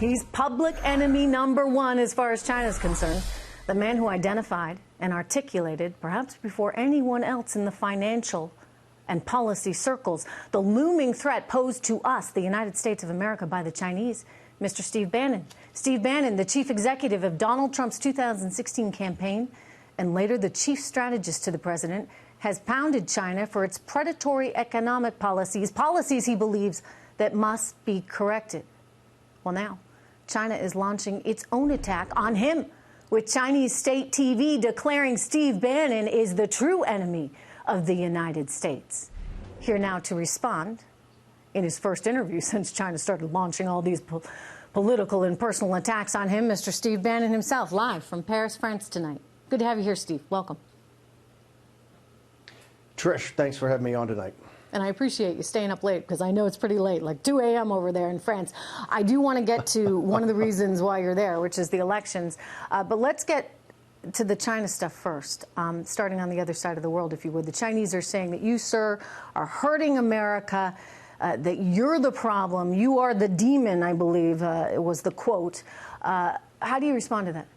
He's public enemy number one as far as China's concerned. The man who identified and articulated, perhaps before anyone else in the financial and policy circles, the looming threat posed to us, the United States of America, by the Chinese, Mr. Steve Bannon. Steve Bannon, the chief executive of Donald Trump's 2016 campaign, and later the chief strategist to the president, has pounded China for its predatory economic policies he believes that must be corrected. Well, now, China is launching its own attack on him, with Chinese state TV declaring Steve Bannon is the true enemy of the United States. Here now to respond, in his first interview since China started launching all these political and personal attacks on him, Mr. Steve Bannon himself, live from Paris, France tonight. Good to have you here, Steve. Welcome. Trish, thanks for having me on tonight. And I appreciate you staying up late, because I know it's pretty late, like 2 a.m. over there in France. I do want to get to one of the reasons why you're there, which is the elections. But let's get to the China stuff first, starting on the other side of the world, if you would. The Chinese are saying that you, sir, are hurting America, that you're the problem, you are the demon, I believe it was the quote. How do you respond to that?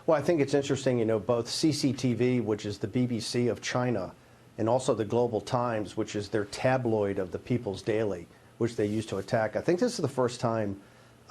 Well, I think it's interesting, you know, both CCTV, which is the BBC of China, and also the Global Times, which is their tabloid of the People's Daily, which they used to attack. I think this is the first time,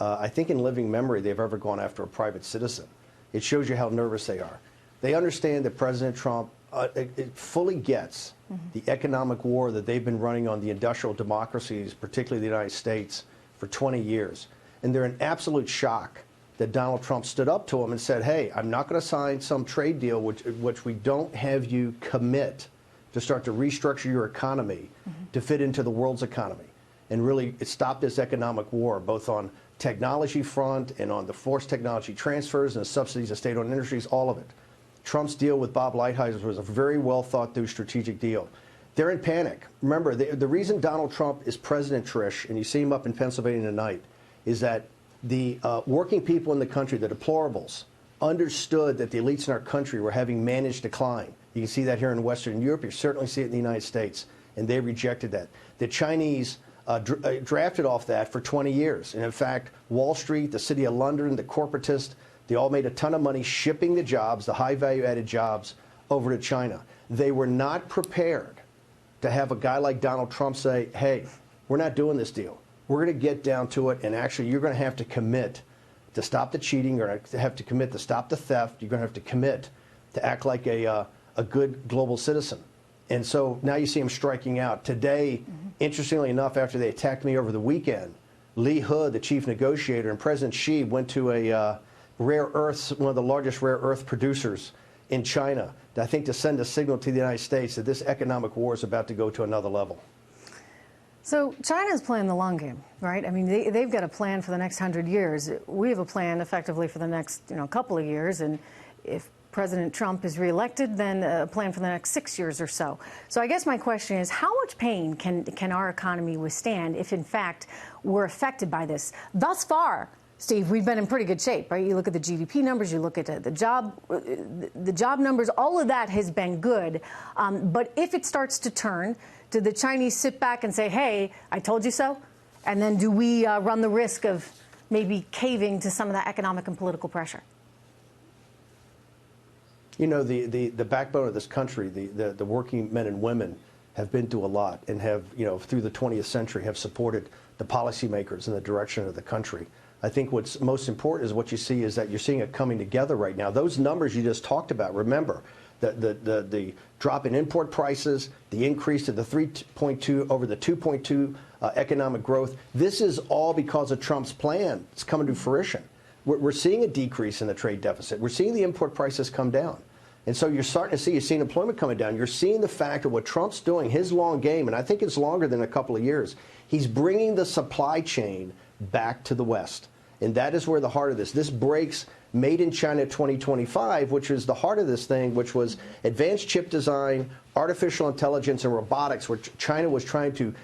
I think in living memory, they've ever gone after a private citizen. It shows you how nervous they are. They understand that President Trump it fully gets the economic war that they've been running on the industrial democracies, particularly the United States, for 20 years. And they're in absolute shock that Donald Trump stood up to him and said, hey, I'm not going to sign some trade deal which we don't have you commit to start to restructure your economy to fit into the world's economy and really stop this economic war, both on technology front and on the forced technology transfers and the subsidies of state-owned industries, all of it. Trump's deal with Bob Lighthizer was a very well thought through strategic deal. They're in panic. Remember, the reason Donald Trump is president, Trish, and you see him up in Pennsylvania tonight, is that the working people in the country, the deplorables, understood that the elites in our country were having managed decline. You can see that here in Western Europe. You certainly see it in the United States, and they rejected that. The Chinese drafted off that for 20 years. And in fact, Wall Street, the City of London, the corporatists, they all made a ton of money shipping the jobs, the high value-added jobs, over to China. They were not prepared to have a guy like Donald Trump say, hey, we're not doing this deal. We're going to get down to it, and actually you're going to have to commit to stop the cheating. You're going to have to commit to stop the theft. You're going to have to commit to act like a good global citizen. And so now you see him striking out. Today, interestingly enough, after they attacked me over the weekend, Lee Hood, the chief negotiator, and President Xi went to a rare earths, one of the largest rare earth producers in China, I think to send a signal to the United States that this economic war is about to go to another level. So China's playing the long game, right? I mean, they've got a plan for the next 100 years. We have a plan effectively for the next, couple of years. And if President Trump is reelected, then a plan for the next 6 years or so. So I guess my question is, how much pain can our economy withstand if, in fact, we're affected by this? Thus far, Steve, we've been in pretty good shape, right? You look at the GDP numbers, you look at the job numbers, all of that has been good. But if it starts to turn, do the Chinese sit back and say, hey, I told you so? And then do we run the risk of maybe caving to some of that economic and political pressure? You know, the backbone of this country, the working men and women have been through a lot and have, through the 20th century, have supported the policymakers in the direction of the country. I think what's most important is what you see is that you're seeing it coming together right now. Those numbers you just talked about, remember, the drop in import prices, the increase to the 3.2 over the 2.2 economic growth, this is all because of Trump's plan. It's coming to fruition. We're seeing a decrease in the trade deficit. We're seeing the import prices come down. And so you're starting to see, you're seeing employment coming down. You're seeing the fact of what Trump's doing, his long game, and I think it's longer than a couple of years. He's bringing the supply chain back to the West. And that is where the heart of this breaks Made in China 2025, which is the heart of this thing, which was advanced chip design, artificial intelligence, and robotics, which China was trying to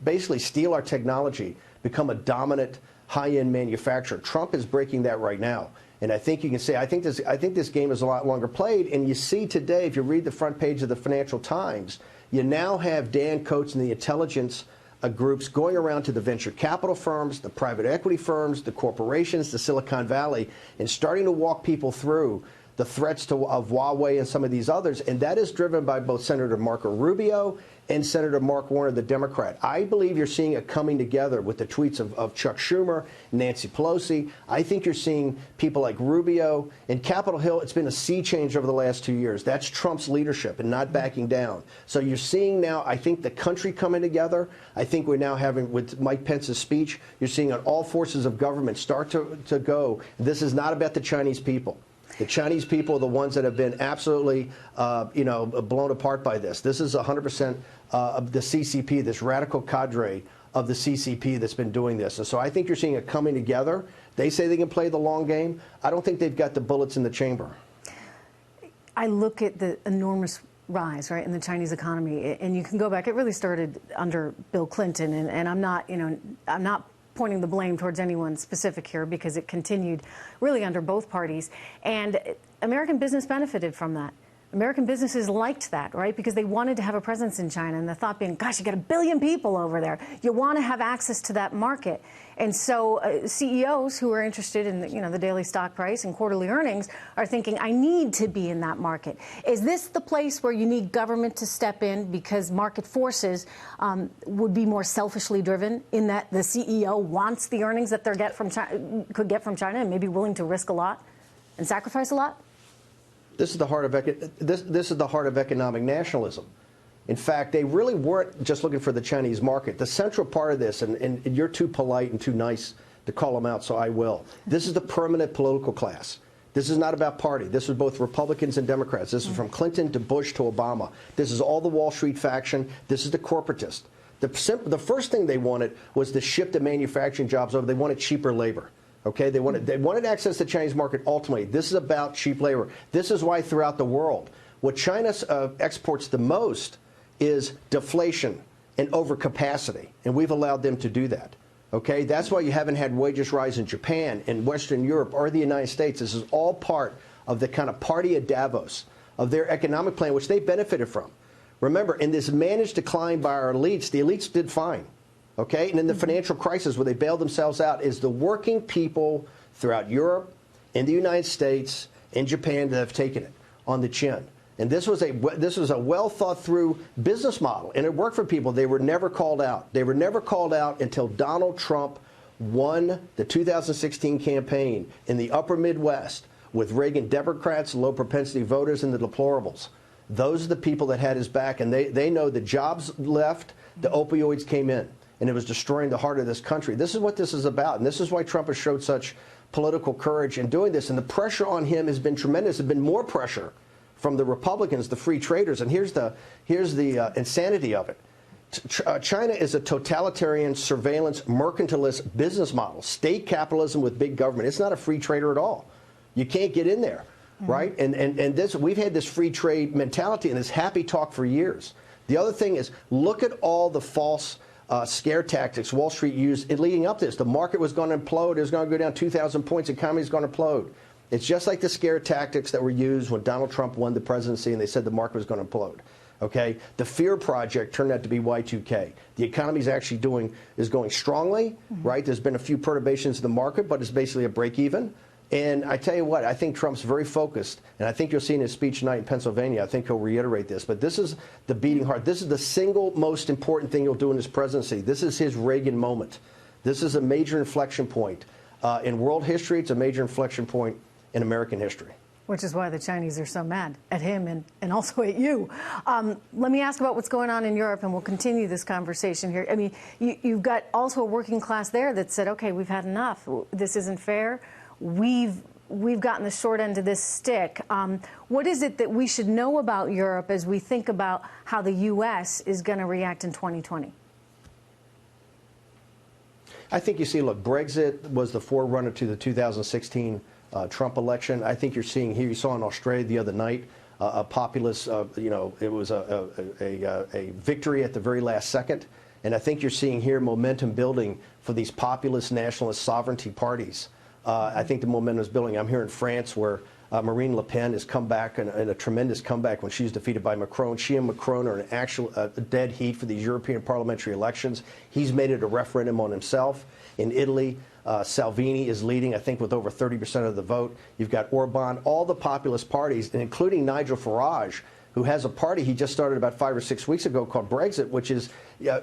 basically steal our technology, become a dominant high-end manufacturer. Trump is breaking that right now. And I think you can say, I think this game is a lot longer played. And you see today, if you read the front page of the Financial Times, you now have Dan Coates and the intelligence groups going around to the venture capital firms, the private equity firms, the corporations, the Silicon Valley, and starting to walk people through the threats of Huawei and some of these others. And that is driven by both Senator Marco Rubio and Senator Mark Warner, the Democrat. I believe you're seeing a coming together with the tweets of Chuck Schumer, Nancy Pelosi. I think you're seeing people like Rubio and Capitol Hill. It's been a sea change over the last 2 years. That's Trump's leadership and not backing down. So you're seeing now, I think, the country coming together. I think we're now having, with Mike Pence's speech, you're seeing all forces of government start to go. This is not about the Chinese people. The Chinese people are the ones that have been absolutely, blown apart by this. This is 100% of the CCP, this radical cadre of the CCP that's been doing this. And so I think you're seeing it coming together. They say they can play the long game. I don't think they've got the bullets in the chamber. I look at the enormous rise, right, in the Chinese economy, and you can go back. It really started under Bill Clinton, and I'm not pointing the blame towards anyone specific here, because it continued really under both parties. And American business benefited from that. American businesses liked that, right? Because they wanted to have a presence in China. And the thought being, gosh, you got 1 billion people over there. You want to have access to that market. And so CEOs who are interested in the daily stock price and quarterly earnings are thinking, I need to be in that market. Is this the place where you need government to step in, because market forces would be more selfishly driven, in that the CEO wants the earnings that they could get from China and maybe willing to risk a lot and sacrifice a lot? This is the heart of economic nationalism. In fact, they really weren't just looking for the Chinese market. The central part of this, and you're too polite and too nice to call them out, so I will. This is the permanent political class. This is not about party. This is both Republicans and Democrats. This is from Clinton to Bush to Obama. This is all the Wall Street faction. This is the corporatist. The first thing they wanted was to ship the manufacturing jobs over. They wanted cheaper labor. Okay, they wanted access to the Chinese market ultimately. This is about cheap labor. This is why throughout the world, what China exports the most is deflation and overcapacity, and we've allowed them to do that. Okay, that's why you haven't had wages rise in Japan, in Western Europe, or the United States. This is all part of the kind of party at Davos, of their economic plan, which they benefited from. Remember, in this managed decline by our elites, the elites did fine. Okay, and in the financial crisis where they bailed themselves out, is the working people throughout Europe, in the United States, in Japan that have taken it on the chin. And this was a well thought through business model, and it worked for people. They were never called out. They were never called out until Donald Trump won the 2016 campaign in the upper Midwest with Reagan Democrats, low propensity voters, and the deplorables. Those are the people that had his back, and they know the jobs left, the opioids came in. And it was destroying the heart of this country. This is what this is about. And this is why Trump has showed such political courage in doing this. And the pressure on him has been tremendous. There's been more pressure from the Republicans, the free traders. And here's the insanity of it. China is a totalitarian, surveillance, mercantilist business model. State capitalism with big government. It's not a free trader at all. You can't get in there, right? And this, we've had this free trade mentality and this happy talk for years. The other thing is, look at all the false scare tactics Wall Street used leading up to this. The market was going to implode. It was going to go down 2,000 points. The economy is going to implode. It's just like the scare tactics that were used when Donald Trump won the presidency and they said the market was going to implode. Okay, the fear project turned out to be Y2K. The economy is going strongly, right? There's been a few perturbations in the market, but it's basically a break even. And I tell you what, I think Trump's very focused, and I think you'll see in his speech tonight in Pennsylvania, I think he'll reiterate this, but this is the beating heart. This is the single most important thing he'll do in his presidency. This is his Reagan moment. This is a major inflection point in world history. It's a major inflection point in American history. Which is why the Chinese are so mad at him and also at you. Let me ask about what's going on in Europe, and we'll continue this conversation here. I mean, you've got also a working class there that said, okay, we've had enough. This isn't fair. We've gotten the short end of this stick. What is it that we should know about Europe as we think about how the U.S. is going to react in 2020? I think you see, look, Brexit was the forerunner to the 2016 Trump election. I think you're seeing here, you saw in Australia the other night, a populist, it was a victory at the very last second. And I think you're seeing here momentum building for these populist nationalist sovereignty parties. I think the momentum is building. I'm here in France where Marine Le Pen has come back in a tremendous comeback when she's defeated by Macron. She and Macron are in actual dead heat for these European parliamentary elections. He's made it a referendum on himself. In Italy, Salvini is leading, I think, with over 30% of the vote. You've got Orban, all the populist parties, and including Nigel Farage, who has a party he just started about 5 or 6 weeks ago called Brexit, which is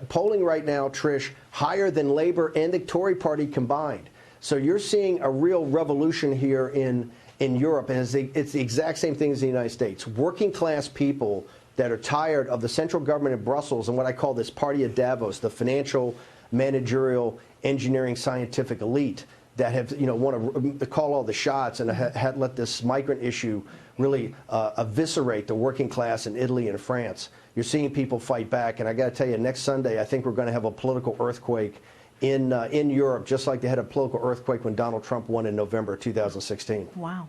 polling right now, Trish, higher than Labour and the Tory party combined. So you're seeing a real revolution here in Europe, and it's the exact same thing as the United States. Working class people that are tired of the central government in Brussels and what I call this party of Davos, the financial, managerial, engineering, scientific elite that have, want to call all the shots and let this migrant issue really eviscerate the working class in Italy and France. You're seeing people fight back, and I got to tell you, next Sunday, I think we're going to have a political earthquake in Europe, just like they had a political earthquake when Donald Trump won in November 2016. Wow.